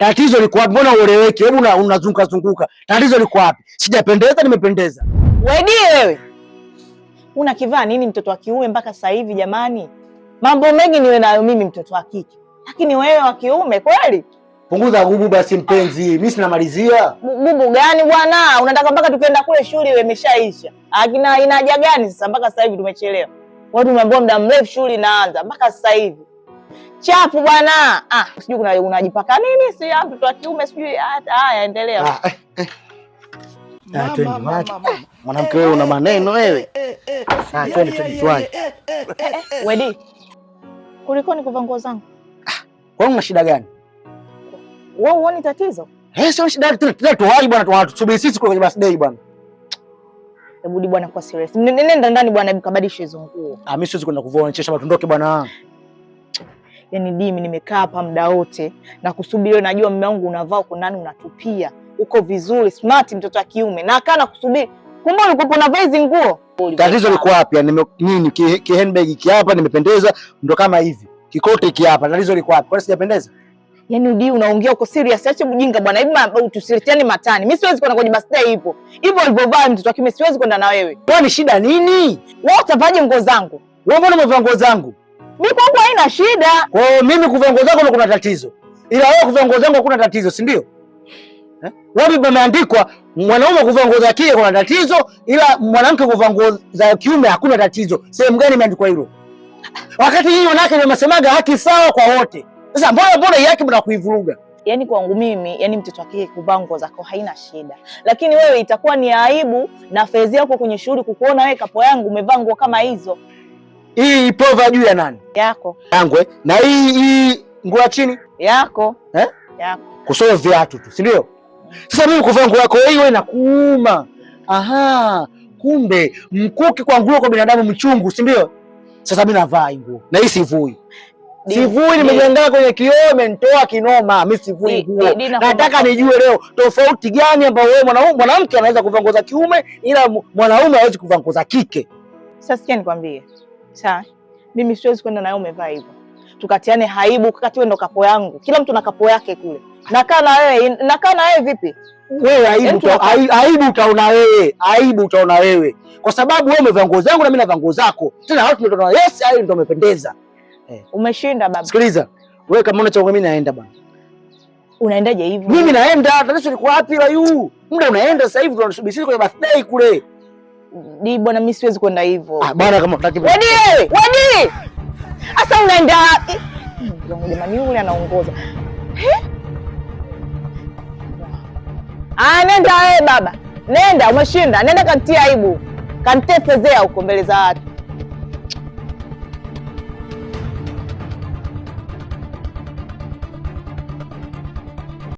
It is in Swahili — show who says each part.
Speaker 1: Tatizo liko wapi? Mbona ueleweki? Hebu unazunguka zunguka. Tatizo liko wapi? Sijapendeza, nimependeza.
Speaker 2: Wewe una kivaa nini mtoto wa kiume mpaka sasa hivi jamani? Mambo mengi niwe nayo mimi mtoto wa kike. Lakini wewe wa kiume kweli?
Speaker 1: Punguza gubu basi mpenzi. Mimi sinamalizia.
Speaker 2: Gubu gani bwana? Unataka mpaka tukienda kule shule iwe imeshaisha. Akina ina haja gani sasa mpaka sasa hivi tumechelewa? Watu wameambiwa muda mrefu shule inaanza mpaka sasa hivi. Chafu bwana. Sijui unajipaka nini? Si mtoto wa kiume sijui haya endelea.
Speaker 1: Mwanamke wewe una maneno wewe. Twende tujichwae.
Speaker 2: Wedi. Kulikoni kuvaa nguo zangu?
Speaker 1: Wewe una shida gani?
Speaker 2: Wewe uone tatizo?
Speaker 1: Sio shida tuwai bwana, tusubiri sisi kwenye birthday bwana.
Speaker 2: Hebu bwana kwa serious. Nenda ndani bwana, mkabadilishe hizo nguo.
Speaker 1: Mimi siwezi kwenda kuvoonyesha matundoke bwana.
Speaker 2: Yaani mimi nimekaa hapa muda wote na kusubiri, najua mume wangu unavaa uko ndani unatupia. Uko vizuri, smart mtoto wa kiume. Na akaa na kusubiri. Kumbe ulikuwa unavaa hizo nguo?
Speaker 1: Tatizo liko wapi? Yaani nini handbag hiki hapa nimependeza ndo kama hivi. Kikote hiki hapa. Tatizo liko wapi? Kwa sijapendeza?
Speaker 2: Yaani unaongea uko serious, acha mjinga bwana. Hivi tusiritiane matani. Mimi siwezi kwenda kwenye birthday hivyo. Hivyo ulivyovaa mtoto wa kiume siwezi kwenda na wewe.
Speaker 1: Kwani shida nini?
Speaker 2: Wewe utavaje nguo zangu?
Speaker 1: Wewe mbona umevaa nguo zangu?
Speaker 2: Mimi kwangu haina shida.
Speaker 1: Kwa hiyo mimi kuvaa nguo zangu kuna tatizo. Ila wewe kuvaa nguo zangu hakuna tatizo, si ndio? Wapi pameandikwa mwanaume kuvaa nguo za kike kuna tatizo, ila mwanamke kuvaa nguo za kiume hakuna tatizo? Sehemu gani imeandikwa hilo? Wakati hii wanawake ndio wanasemaga haki sawa kwa wote. Sasa mbona hii haki mna kuivuruga?
Speaker 2: Yaani kwangu mimi, yaani mtoto wa kike kuvaa nguo zako haina shida. Lakini wewe itakuwa ni aibu na fezi yako kwenye shughuli kukuona wewe kapo yangu umevaa nguo kama hizo.
Speaker 1: Hii ipova juu ya nani?
Speaker 2: Yako.
Speaker 1: Yangu na hii nguo chini?
Speaker 2: Yako.
Speaker 1: Yako. Kusoma viatu tu, si ndio? Sasa mimi kuvaa nguo yako hiyo inakuuma. Kumbe mkuki kwa nguo kwa binadamu mchungu, si ndio? Sasa mimi navaa nguo. Na hii sivui. Sivui, nimejiandaa kwenye kioo, imenitoa kinoma. Mimi sivui nguo. Nataka nijue leo tofauti gani ambayo wewe mwanamke anaweza kuvaa nguo za kiume ila mwanaume hawezi kuvaa nguo za kike.
Speaker 2: Sasa sikia nikwambie. Sawa. Mimi siwezi kwenda na wewe umevaa hivyo. Tukatiane haibu, wakati wewe ndo kapo yangu. Kila mtu na kapo yake kule. Nakaa na wewe vipi?
Speaker 1: Wewe aibu utaona wewe. Aibu utaona wewe. Kwa sababu wewe umevaa nguo zangu na mimi navaa nguo zako. Tena watu ndio tunaona yes, hayo ndio umependeza.
Speaker 2: Umeshinda baba.
Speaker 1: Sikiliza. Wewe kama una chongo mimi naenda bwana.
Speaker 2: Unaendaje hivyo?
Speaker 1: Mimi naenda, tatizo liko wapi la yu? Muda unaenda sasa hivi tunasubiri sisi kwenye birthday kule.
Speaker 2: Bwana mimi siwezi kwenda hivyo.
Speaker 1: Bwana kama unataka.
Speaker 2: Wadi! Asa unaenda wapi? Jamani yule anaongoza. Nenda wewe baba. Nenda umeshinda. Nenda kantia aibu. Kantefezea huko mbele za watu.